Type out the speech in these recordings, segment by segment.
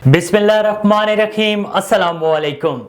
बिस्मिल्लाहिर्रहमानिर्रहीम। अस्सलामुअलैकुम।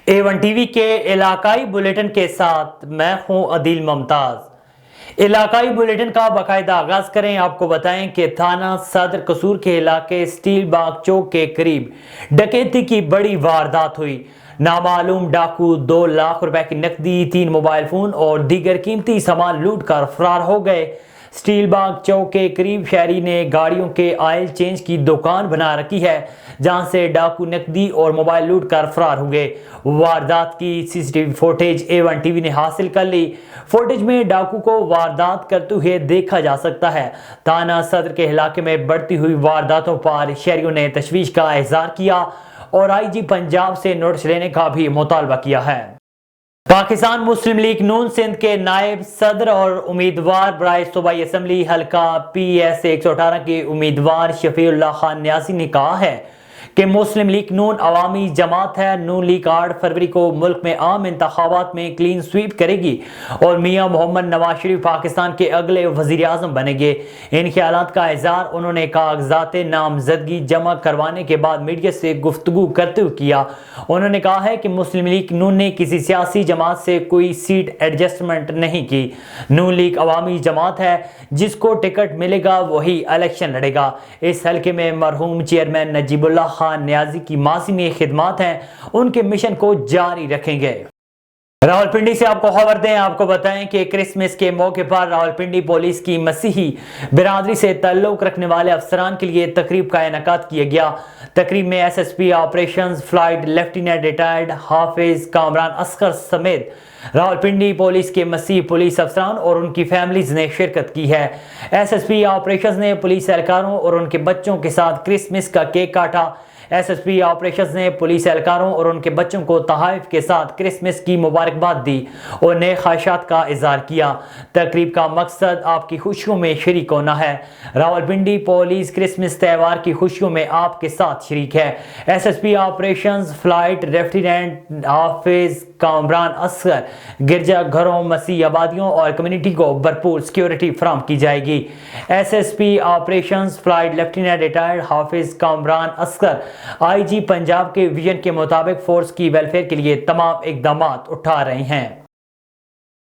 A1 TV के इलाकाई बुलेटिन के साथ मैं हूं अदील मुमताज। इलाकाई बुलेटिन का बाकायदा आगाज करें। आपको बताएं कि थाना सदर कसूर के इलाके स्टील बाग चौक के करीब डकैती की बड़ी वारदात हुई। नामालूम डाकू 2 लाख रुपए की नकदी, 3 मोबाइल फोन और दीगर कीमती सामान लूट कर फरार हो गए। स्टील बाग चौक के करीब शहरी ने गाड़ियों के ऑयल चेंज की दुकान बना रखी है, जहां से डाकू नकदी और मोबाइल लूट कर फरार हो गए। वारदात की सीसीटीवी फुटेज A1 टीवी ने हासिल कर ली। फुटेज में डाकू को वारदात करते हुए देखा जा सकता है। थाना सदर के इलाके में बढ़ती हुई वारदातों पर शहरियों ने तशवीश का इजहार किया और IG पंजाब से नोटिस लेने का भी मुतालबा किया है। पाकिस्तान मुस्लिम लीग नून सिंध के नायब सदर और उम्मीदवार बराए सूबाई असम्बली हल्का PS 118 के उम्मीदवार शफीउल्लाह खान न्यासी ने कहा है कि मुस्लिम लीग नून अवामी जमात है। नून लीग 8 फरवरी को मुल्क में आम इंतखाबात में क्लीन स्वीप करेगी और मियां मोहम्मद नवाज शरीफ पाकिस्तान के अगले वजीर आजम बनेंगे। इन ख्यालात का इजहार उन्होंने कागजात नामजदगी जमा करवाने के बाद मीडिया से गुफ्तगू करते हुए किया। उन्होंने कहा है कि मुस्लिम लीग नून ने किसी सियासी जमात से कोई सीट एडजस्टमेंट नहीं की। नून लीग अवामी जमात है, जिसको टिकट मिलेगा वही इलेक्शन लड़ेगा। इस हल्के में मरहूम चेयरमैन नजीबुल्लाह खान न्याजी की माजी में खिदमात हैं, उनके मिशन को जारी रखेंगे। रावलपिंडी से आपको खबर दें, आपको बताएं कि क्रिसमस के मौके पर रावलपिंडी पुलिस की मसीही बिरादरी से ताल्लुक रखने वाले अफसरान के लिए तकरीब का इनेकाद किया गया। तकरीब में SSP operations flight lieutenant retired Hafiz Kamran Asghar समेत रावलपिंडी पुलिस के मसीह पुलिस अफसरान और उनकी फैमिलीज ने शिरकत की है। SSP ऑपरेशंस ने पुलिस एहलकारों और उनके बच्चों के साथ क्रिसमस का केक काटा। SSP ऑपरेशंस ने पुलिस एहलकारों और उनके बच्चों को तोहफे के साथ क्रिसमस की मुबारकबाद दी और नए ख्वाहिशात का इजहार किया। तकरीब का मकसद आपकी खुशियों में शरीक होना है। रावलपिंडी पुलिस क्रिसमस त्यौहार की खुशियों में आपके साथ शरीक है। SSP ऑपरेशंस फ्लाइट लेफ्टिनेंट हाफिज कामरान असगर गिरजा घरों, मसीह आबादियों और कम्युनिटी को भरपूर सिक्योरिटी फराहम की जाएगी। SSP operations flight lieutenant retired Hafiz Kamran Asghar IG Punjab के विजन के मुताबिक फोर्स की वेलफेयर के लिए तमाम इकदाम उठा रहे हैं।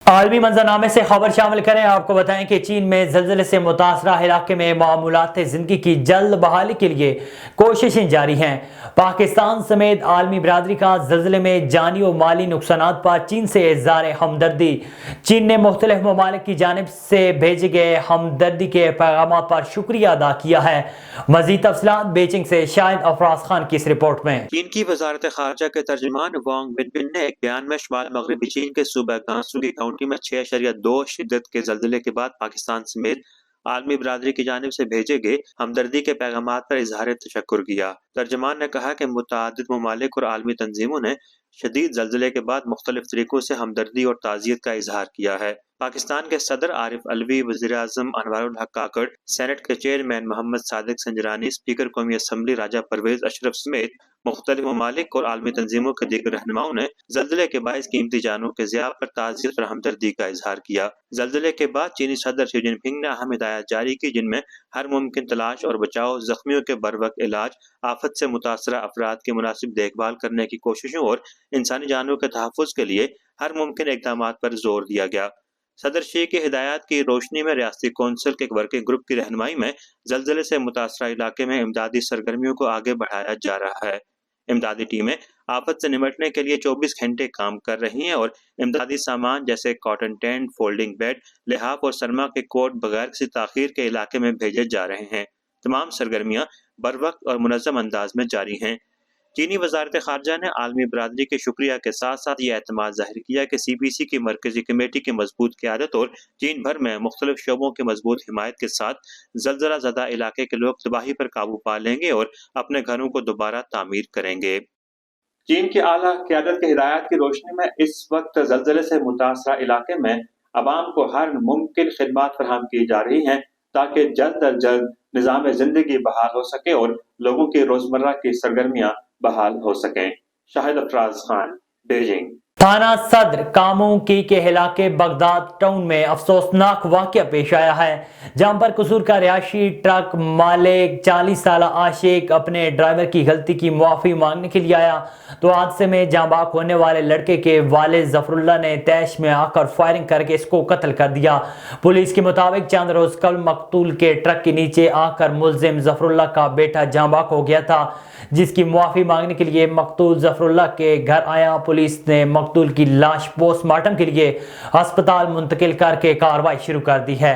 आलमी मंजरनामे से खबर शामिल करें। आपको बताएं कि चीन में ज़लज़ले से मुतासरा इलाके में मामूलात ज़िंदगी की जल्द बहाली के लिए कोशिशें जारी हैं। पाकिस्तान समेत आलमी बरादरी का ज़लज़ले में जानी और माली नुकसानात पर चीन से इज़हार हमदर्दी। चीन ने मुख्तलिफ ममालिक की जानिब से भेजे गए हमदर्दी के पैगाम पर शुक्रिया अदा किया है। मज़ीद तफसीलात बीजिंग से शाहिद अफराज खान की इस रिपोर्ट में। चीन की वजारत खारजा के तर्जुमान वांग बिनबिन ने एक बयान में शुमाल मगरबी चीन के सूबा गांसू की काउंटी में 6.2 शिद्दत के जल्जले के बाद पाकिस्तान समेत आलमी बरादरी की जानिब से भेजे गए हमदर्दी के पैगाम पर इजहार तशक्कुर किया। तर्जमान ने कहा कि मुतअद्दिद ममालिक और आलमी तंजीमों ने शदीद जल्जले के बाद मुख्तलिफ तरीकों से हमदर्दी और ताज़ियत का इजहार किया है। पाकिस्तान के सदर आरिफ अलवी, वज़ीर आज़म अनवारुल हक काकड़, सेनेट के चेयरमैन मोहम्मद सादिक संजरानी, स्पीकर कौमी असम्बली राजा परवेज अशरफ समेत मुख्तलिफ ममालिक और आलमी तंजीमों के दीगर रहनुमाओं ने जल्जले के बाइस कीमती जानों के ज़िया पर ताज़ियत और हमदर्दी का इजहार किया। जल्जले के बाद चीनी सदर शी जिनपिंग ने अहम हिदायत जारी की, जिनमें हर मुमकिन तलाश और बचाव, जख्मियों के बरवक्त इलाज, आफत से मुतासरा अफराद की मुनासिब देखभाल करने की कोशिशों और इंसानी जानों के तहफ़्फ़ुज़ के लिए हर मुमकिन इक़दाम पर जोर दिया गया। सदर शी की हिदायत की रोशनी में रियासती कौंसिल के एक वर्किंग ग्रुप की रहनुमाई में जल्जले से मुतासरा इलाके में इमदादी सरगर्मियों को आगे बढ़ाया जा रहा है। इमदादी टीमें आफत से निपटने के लिए 24 घंटे काम कर रही हैं और इमदादी सामान जैसे कॉटन टेंट, फोल्डिंग बेड, लिहाफ और सरमा के कोट बगैर किसी ताखीर के इलाके में भेजे जा रहे हैं। तमाम सरगर्मियां बरवक्त और मुनज़्ज़म अंदाज में जारी हैं। चीनी वजारत खारजा ने आलमी बरादरी के शुक्रिया के साथ साथ ये एतमाद जाहिर किया कि CPC की मरकजी कमेटी की मजबूत क़यादत और चीन भर में मुख्तलिफ शोबों की मजबूत हिमायत के साथ जल्जला ज़दा इलाके के लोग तबाही पर काबू पा लेंगे और अपने घरों को दोबारा तामीर करेंगे। चीन की आला क़यादत की हिदायत की रोशनी में इस वक्त जल्जले से मुतासरा इलाके में अवाम को हर मुमकिन खिदमत फराहम की जा रही हैं, ताकि जल्द अज जल्द निज़ाम ज़िंदगी बहाल हो सके और लोगों की रोज़मर्रा की सरगर्मियाँ बहाल हो सकें। शाहिद अफराज खान, बीजिंग। थाना सदर कामोंकी के इलाके बगदाद टाउन में अफसोसनाक वाक़या पेश आया है, जहां पर कसूर का रिहायशी ट्रक मालिक 40 साल आशिक अपने ड्राइवर की गलती की मुआफ़ी मांगने के लिए आया तो हादसे में जाँ बाक होने वाले लड़के के वालिद जफरुल्लाह ने तैश में आकर फायरिंग करके इसको कत्ल कर दिया। पुलिस के मुताबिक चंद रोज कल मकतूल के ट्रक के नीचे आकर मुल्जिम जफरुल्लाह का बेटा जाँ बाक हो गया था, जिसकी मुआफ़ी मांगने के लिए मकतूल जफरुल्लाह के घर आया। पुलिस ने मकतूल की लाश पोस्टमार्टम के लिए अस्पताल मुंतकिल करके कार्रवाई शुरू कर दी है।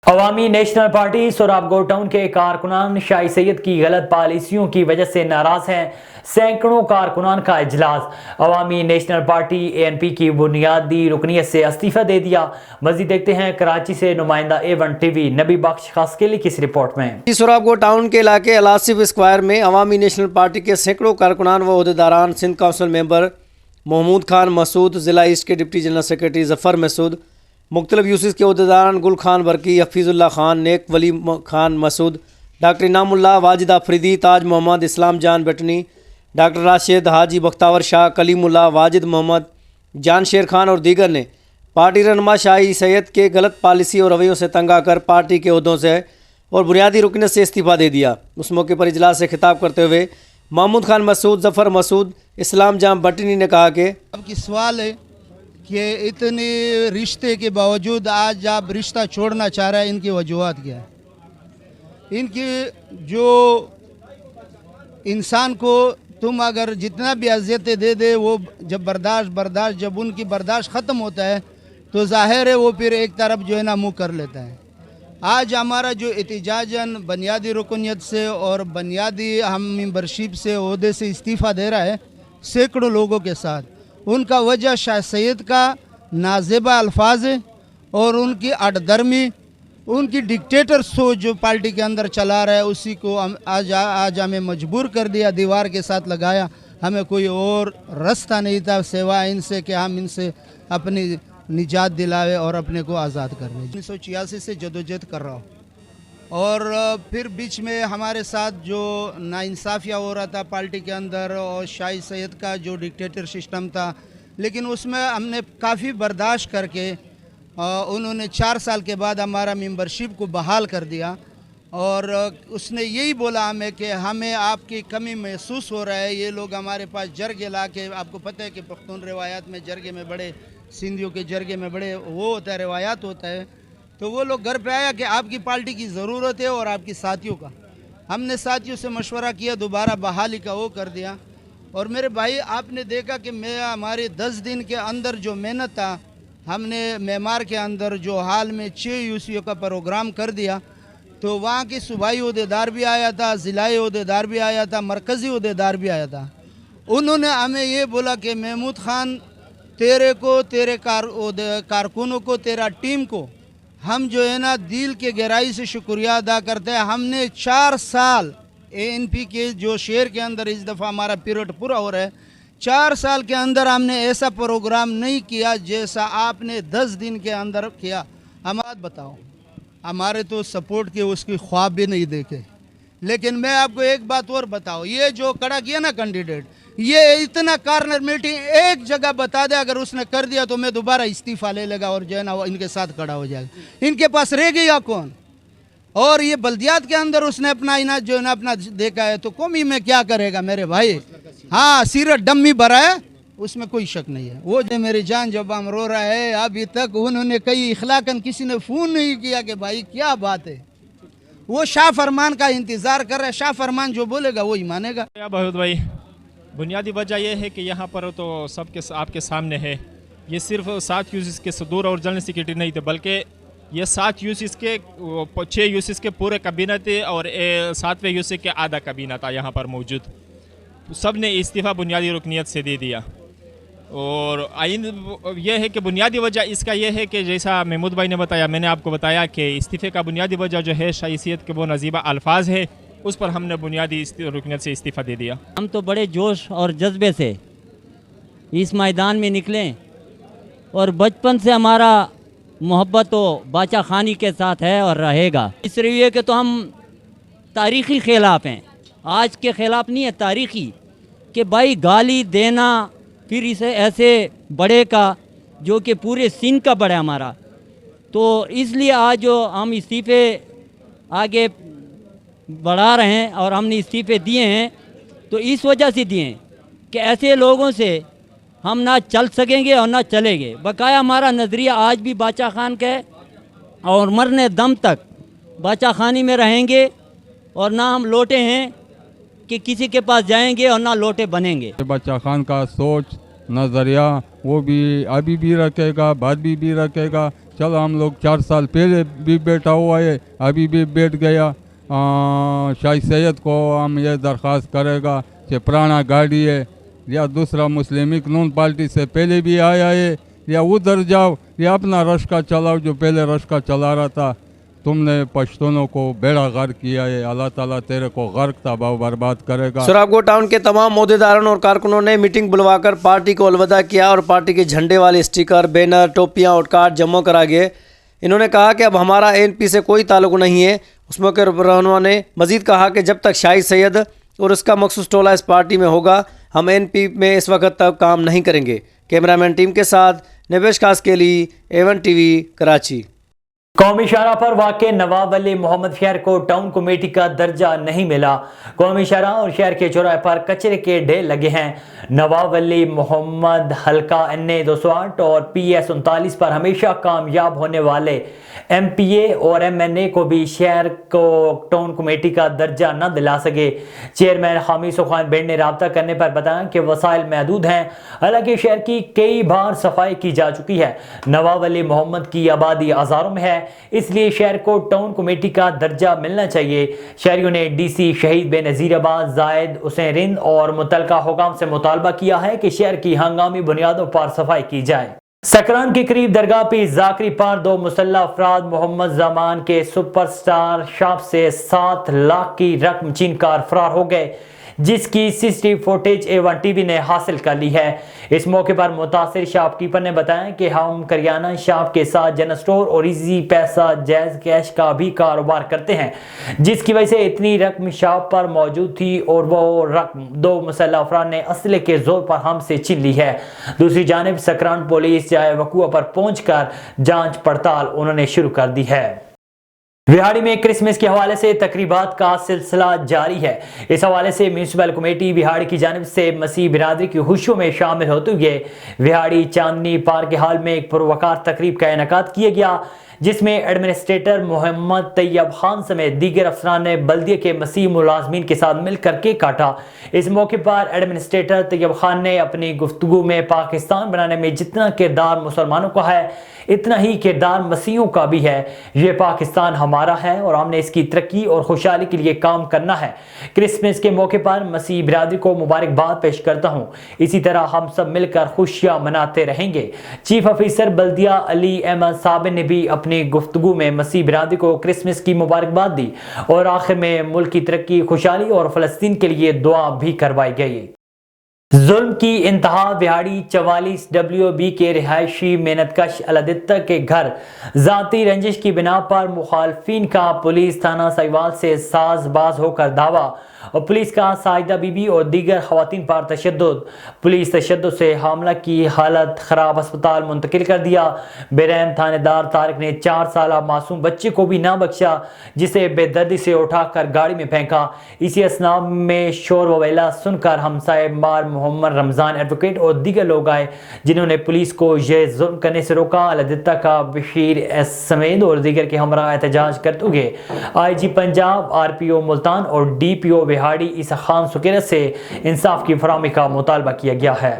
अवामी नेशनल पार्टी सोराबगोर टाउन के कारकुनान शाही सैयद की गलत पॉलिसियों की वजह से नाराज हैं। सैकड़ों कारकुनान का इजलास। अवामी नेशनल पार्टी ANP की बुनियादी रुकनियत से इस्तीफा दे दिया। मजीद देखते हैं कराची से नुमाइंदा A1 TV नबी बख्श खासकेली की इस रिपोर्ट में। सोराबगोर टाउन के इलाके अलासिफ स्क्वायर में अवामी नेशनल पार्टी के सैकड़ों कारकुनान व अहदेदारान, सिंध काउंसिल मेंबर महमूद खान मसूद, ज़िला ईस्ट के deputy general secretary Zafar Masood, मुख्तलिफ यूसिस के अहदेदारान गुल खान बरकी, हफीज़ुल्लाह खान, नेक वली खान मसूद, डॉक्टर इनामुल्लाह, वाजिद आफरीदी, ताज मोहम्मद, इस्लाम जान बटनी, डॉक्टर राशिद, हाजी बख्तावर शाह, कलीमुल्लाह, वाजिद मोहम्मद, जान शेर खान और दीगर ने पार्टी रहनुमा शाही सैयद के गलत पॉलिसी और रवैयों से तंग आकर पार्टी के ओहदों से और बुनियादी रुकनियत से इस्तीफ़ा दे दिया। उस मौके पर इजलास से खिताब करते हुए महमूद खान मसूद, ज़फ़र मसूद, इस्लाम जान बटनी ने कहा कि अब की सवाल है कि इतने रिश्ते के बावजूद आज आप रिश्ता छोड़ना चाह रहे हैं, इनकी वजूहत क्या है? इनकी जो इंसान को तुम अगर जितना भी अज़ियतें दे दे वो जब बर्दाश्त जब उनकी बर्दाश्त ख़त्म होता है तो ज़ाहिर है वो फिर एक तरफ जो है ना मुँह कर लेता है। आज हमारा जो एहतिजाजन बुनियादी रुकनियत से और बुनियादी हम मेंबरशिप से ओहदे से इस्तीफ़ा दे रहा है सैकड़ों लोगों के साथ, उनका वजह शाह सैयद का नाज़ेबा अल्फाज है और उनकी अडदर्मी, उनकी डिक्टेटर सोच जो पार्टी के अंदर चला रहा है उसी को आज हमें मजबूर कर दिया, दीवार के साथ लगाया। हमें कोई और रास्ता नहीं था सिवाय इनसे कि हम इनसे अपनी निजात दिलावे और अपने को आज़ाद करने। 1986 से जदोजहद कर रहा हूँ और फिर बीच में हमारे साथ जो नाइंसाफ़िया हो रहा था पार्टी के अंदर और शाही सैयद का जो डिक्टेटर सिस्टम था, लेकिन उसमें हमने काफ़ी बर्दाश्त करके उन्होंने 4 साल के बाद हमारा मेंबरशिप को बहाल कर दिया और उसने यही बोला हमें कि हमें आपकी कमी महसूस हो रहा है। ये लोग हमारे पास जरगे ला के, आपको पता है कि पख्तून रिवायात में जरगे में बड़े, सिंधियों के जरगे में बड़े वो होता है, रिवायात होता है। तो वो लोग घर पे आया कि आपकी पार्टी की ज़रूरत है और आपकी साथियों का। हमने साथियों से मशवरा किया, दोबारा बहाली का वो कर दिया। और मेरे भाई आपने देखा कि मैं हमारे 10 दिन के अंदर जो मेहनत था, हमने मेमार के अंदर जो हाल में 6 यूसीओ का प्रोग्राम कर दिया, तो वहाँ की सूबाई अहदेदार भी आया था, ज़िलाई अहदेदार भी आया था, मरकज़ी अहदेदार भी आया था। उन्होंने हमें ये बोला कि महमूद खान तेरे को, तेरे कारकुनों को, तेरा टीम को हम जो है ना दिल के गहराई से शुक्रिया अदा करते हैं। हमने 4 साल ANP के जो शहर के अंदर इस दफ़ा हमारा पीरियड पूरा हो रहा है, 4 साल के अंदर हमने ऐसा प्रोग्राम नहीं किया जैसा आपने 10 दिन के अंदर किया। हम बात बताओ, हमारे तो सपोर्ट के उसकी ख्वाब भी नहीं देखे। लेकिन मैं आपको एक बात और बताऊं, ये जो खड़ा किया ना कैंडिडेट, ये इतना कार्नर मीटिंग एक जगह बता दे अगर उसने कर दिया तो मैं दोबारा इस्तीफा ले लेगा और जो है ना वो इनके साथ खड़ा हो जाएगा। इनके पास रह गया कौन? और ये बल्दियात के अंदर उसने अपना इनाज जो है ना अपना देखा है, तो कौमी में क्या करेगा मेरे भाई? हाँ, सीरत डम्मी भरा है, उसमें कोई शक नहीं है। वो जो मेरी जान जब हम रो रहा है, अभी तक उन्होंने कई इखलाकन किसी ने फ़ोन नहीं किया कि भाई क्या बात है। वो शाह फरमान का इंतज़ार कर रहे हैं, शाह फरमान जो बोलेगा वही मानेगा। बहुत भाई, बुनियादी वजह यह है कि यहाँ पर तो सबके आपके सामने है, ये सिर्फ 7 यूसिस के सदूर और जनरल सेक्रेटरी नहीं थे, बल्कि ये 7 यूसिस के 6 यूसिस के पूरे काबीना थे और 7वें यूसिस के आधा काबीना था यहाँ पर मौजूद। सब ने इस्तीफ़ा बुनियादी रुकनियत से दे दिया। और आइन यह है कि बुनियादी वजह इसका यह है कि जैसा महमूद भाई ने बताया, मैंने आपको बताया कि इस्तीफ़े का बुनियादी वजह जो है शाइसियत के वो नजीबा अल्फाज है, उस पर हमने बुनियादी रुकनियत से इस्तीफ़ा दे दिया। हम तो बड़े जोश और जज्बे से इस मैदान में निकले और बचपन से हमारा मोहब्बत तो बाचा खानी के साथ है और रहेगा। इस रवैये के तो हम तारीख़ी खिलाफ हैं, आज के ख़िलाफ़ नहीं है, तारीख़ी, कि भाई गाली देना फिर इसे ऐसे बड़े का जो कि पूरे सिंध का बड़ा हमारा, तो इसलिए आज जो हम इस्तीफ़े आगे बढ़ा रहे हैं और हमने इस्तीफ़े दिए हैं तो इस वजह से दिए हैं कि ऐसे लोगों से हम ना चल सकेंगे और ना चलेंगे। बकाया हमारा नज़रिया आज भी बाचा खान का है और मरने दम तक बाचा खानी में रहेंगे और ना हम लोटे हैं कि किसी के पास जाएंगे और ना लोटे बनेंगे। बाचा खान का सोच नज़रिया वो भी अभी भी रखेगा, बाद भी रखेगा। चलो हम लोग 4 साल पहले भी बैठा हुआ है, अभी भी बैठ गया। शाह सैयद को हम ये दरख्वास्त करेगा कि पुराना गाड़ी है या दूसरा मुस्लिम लीग नून पार्टी से पहले भी आया है, या उधर जाओ या अपना रश्का चलाओ जो पहले रश्का चला रहा था। तुमने पश्तूनों को बेड़ा गर्क किया है, अल्लाह ताला तेरे को गर्क तबाह बर्बाद करेगा। सुराबगढ़ टाउन के तमाम ओहदेदारों और कारकुनों ने मीटिंग बुलवाकर पार्टी को अलविदा किया और पार्टी के झंडे वाले स्टिकर, बैनर, टोपियां और कार्ड जमा करा गए। इन्होंने कहा कि अब हमारा एनपी से कोई ताल्लुक नहीं है। उस मौके पर रहनुमा ने मजीद कहा कि जब तक शाहिद सैयद और उसका मखसूस टोला इस पार्टी में होगा, हम एनपी में इस वक्त तक काम नहीं करेंगे। कैमरामैन टीम के साथ निवेश खास के लिए A1 TV कराची। कौमी शाहराह पर वाक़ नवाब वली मोहम्मद शहर को टाउन कमेटी का दर्जा नहीं मिला। कौमी शाहराह और शहर के चौराहे पर कचरे के ढेर लगे हैं। नवाब वली मोहम्मद हल्का NA 208 और PS 39 पर हमेशा कामयाब होने वाले MPA और MNA को भी शहर को टाउन कमेटी का दर्जा न दिला सके। चेयरमैन हामिद खान बेड ने रब्ता करने पर बताया कि वसाइल महदूद हैं। हालांकि शहर की कई बार सफाई की जा चुकी है। नवाब वली मोहम्मद की आबादी हज़ारों में है, इसलिए शहर को टाउन कमेटी का दर्जा मिलना चाहिए। शहरियों ने DC शहीद बेनज़ीराबाद जायद हुसैन रिंद और मुतलका हुकाम से मुतालबा किया है कि शहर की हंगामी बुनियादों पर सफाई की जाए। सकरान के करीब दरगाह पी जाकरी पर 2 मुसल्लह अफराद मोहम्मद जमान के सुपरस्टार शॉप से 7 लाख की रकम छीन कर फरार हो गए, जिसकी CCTV फुटेज A1 TV ने हासिल कर ली है। इस मौके पर मुतासिर शॉपकीपर ने बताया कि हम करियाना शॉप के साथ जनरल स्टोर और इजी पैसा जैज कैश का भी कारोबार करते हैं, जिसकी वजह से इतनी रकम शॉप पर मौजूद थी और वो रकम 2 मुसल्लह अफराद ने असले के जोर पर हमसे छीन ली है। दूसरी जानिब सकरान पुलिस जाए वकूआ पर पहुंचकर जांच पड़ताल उन्होंने शुरू कर दी है। विहाड़ी में क्रिसमस के हवाले से तकरीबात का सिलसिला जारी है। इस हवाले से म्यूनसिपल कमेटी विहाड़ी की जानिब से मसीह बिरादरी की खुशियों में शामिल होते हुए विहाड़ी चांदनी पार्क के हाल में एक पुरवकार तकरीब का इनेकाद किया गया, जिसमें एडमिनिस्ट्रेटर मोहम्मद तैयब खान समेत दीगर अफसरान ने बल्दिया के मसीह मुलाजमीन के साथ मिलकर केक काटा। इस मौके पर एडमिनिस्ट्रेटर तैयब खान ने अपनी गुफ्तगू में पाकिस्तान बनाने में जितना किरदार मुसलमानों का है, इतना ही किरदार मसीहों का भी है। ये पाकिस्तान हमारा है और हमने इसकी तरक्की और खुशहाली के लिए काम करना है। क्रिसमस के मौके पर मसीह बिरादरी को मुबारकबाद पेश करता हूँ। इसी तरह हम सब मिलकर खुशियाँ मनाते रहेंगे। चीफ ऑफिसर बल्दिया अली अहमद साबिर ने भी अपनी गुफ्तगू में मसीह बिरादरी को क्रिसमस की मुबारकबाद दी और आखिर में मुल्क की तरक्की, खुशहाली और फलस्तीन के लिए दुआ भी करवाई गई। जुल्म की इंतहा विहाड़ी 44 WB के रिहायशी मेहनतकश अलादित्ता के घर जाती रंजिश की बिना पर मुखालफिन का पुलिस थाना साहिवाल से साजबाज होकर दावा और पुलिस का साजिदा बीबी और दीगर खवातीन पर तशद्दुद। पुलिस तशद्दुद से हामला की हालत खराब अस्पताल मुंतकिल कर दिया। बेरहम थानेदार तारिक ने 4 साला मासूम बच्चे को भी ना बख्शा, जिसे बेदर्दी से उठाकर गाड़ी में फेंका। इसी असना में शोर ववेला सुनकर हमसाए मार मोहम्मद रमज़ान एडवोकेट और दीगर लोग आए, जिन्होंने पुलिस को यह जुल्म करने से रोका। अलादित्ता का बशीर एस समेत और दीगर के हमरा एहतजाज करते हुए IG पंजाब, RPO मुल्तान और DPO विहाड़ी ईसा खान सुकेरत से इंसाफ की फराहमी का मुतालबा किया गया है।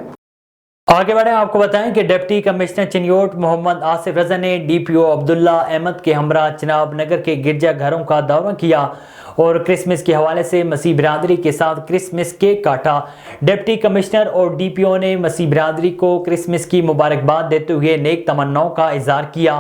आगे बढ़े, आपको बताएं कि डिप्टी कमिश्नर चिन्योट मोहम्मद आसिफ रजा ने DPO अब्दुल्ला अहमद के हमरा चिनाब नगर के गिरजा घरों का दौरा किया और क्रिसमस के हवाले से मसीह बिरादरी के साथ क्रिसमस केक काटा। डिप्टी कमिश्नर और DPO ने मसीह बिरादरी को क्रिसमस की मुबारकबाद देते हुए नेक तमन्नाओं का इजहार किया।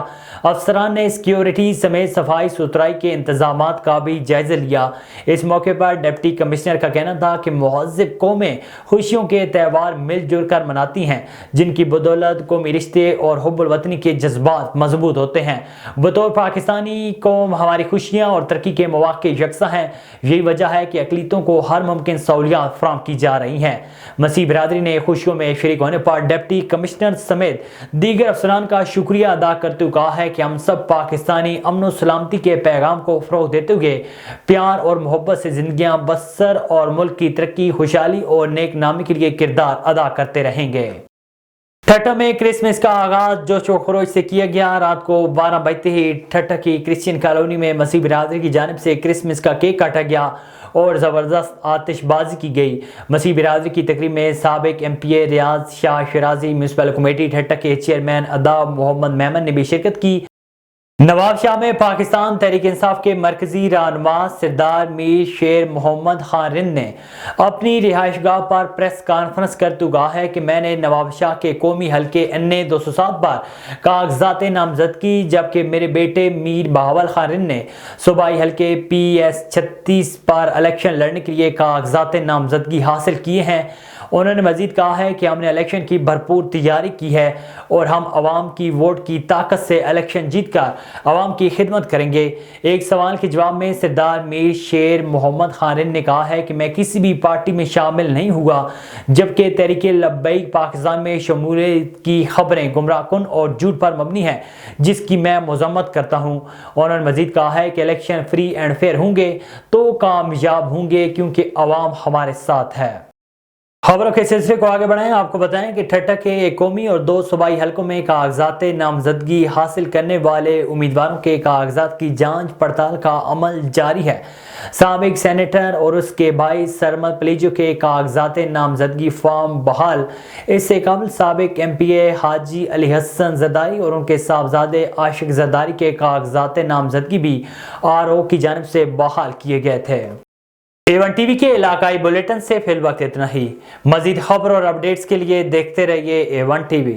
अफसरान ने सिक्योरिटी समेत सफाई सुथराई के इंतजामात का भी जायजा लिया। इस मौके पर डिप्टी कमिश्नर का कहना था कि मुहज़्ज़िब कौमें खुशियों के त्यौहार मिलजुल कर मनाती हैं, जिनकी बदौलत कौमी रिश्ते और हुब्बुल वतनी के जज्बात मजबूत होते हैं। बतौर पाकिस्तानी कौम हमारी खुशियाँ और तरक्की के मौक़े यकसा وابستہ ہیں. یہی وجہ ہے کہ اقلیتوں کو ہر ممکن سہولیات فراہم کی جا رہی ہیں. مسیح برادری نے خوشیوں میں شریک ہونے پر ڈپٹی کمشنر سمیت دیگر افسران کا شکریہ ادا کرتے ہوئے کہا ہے کہ ہم سب پاکستانی امن و سلامتی کے پیغام کو فروغ دیتے ہوئے پیار اور محبت سے زندگیاں بسر اور ملک کی ترقی، خوشحالی اور نیک نامی کے لیے کردار ادا کرتے رہیں گے. ٹھٹہ میں کرسمس کا آغاز جوش و خروش سے کیا گیا. رات کو 12 بجتے ہی ٹھٹہ کی کرسچین کالونی میں مسیح برادری کی جانب سے کرسمس کا کیک کاٹا گیا اور زبردست آتش بازی کی گئی. مسیح برادری کی تقریب میں سابق MP ریاض شاہ شیرازی، میونسپل کمیٹی ٹھٹہ کے چیئرمین ادا محمد میمن نے بھی شرکت کی. نواب شاہ میں پاکستان تحریک انصاف کے مرکزی رہنما سردار میر شیر محمد خان رند نے اپنی رہائش گاہ پر پریس کانفرنس کرتے کہا ہے کہ میں نے نواب شاہ کے قومی حلقے NA 207 پر کاغذات نامزدگی، جبکہ میرے بیٹے میر بہاول خان رند نے صوبائی حلقے PS 36 پر الیکشن لڑنے کے لیے کاغذات نامزدگی حاصل کیے ہیں. انہوں نے مزید کہا ہے کہ ہم نے الیکشن کی بھرپور تیاری کی ہے اور ہم عوام کی ووٹ کی طاقت سے الیکشن جیت کر عوام کی خدمت کریں گے. ایک سوال کے جواب میں سردار میر شیر محمد خان رند نے کہا ہے کہ میں کسی بھی پارٹی میں شامل نہیں ہوا، جبکہ تحریک لبیک پاکستان میں شمولیت کی خبریں گمراہ کن اور جھوٹ پر مبنی ہیں، جس کی میں مذمت کرتا ہوں. انہوں نے مزید کہا ہے کہ الیکشن فری اینڈ فیئر ہوں گے تو کامیاب ہوں گے کیونکہ عوام ہمارے ساتھ ہے. خبروں کے سلسلے کو آگے بڑھائیں. آپ کو بتائیں کہ ٹھٹہ کے ایک قومی اور 2 صوبائی حلقوں میں کاغذات نامزدگی حاصل کرنے والے امیدواروں کے کاغذات کی جانچ پڑتال کا عمل جاری ہے. سابق سینیٹر اور اس کے بھائی سرمد پلیجو کے کاغذات نامزدگی فارم بحال. اس سے قبل سابق MPA حاجی علی حسن زرداری اور ان کے صاحبزادے عاشق زرداری کے کاغذات نامزدگی بھی RO کی جانب سے بحال کیے گئے تھے. A1 TV کے علاقائی بلیٹن سے فی الوقت اتنا ہی. مزید خبر اور اپڈیٹس کے لیے دیکھتے رہیے A1 TV.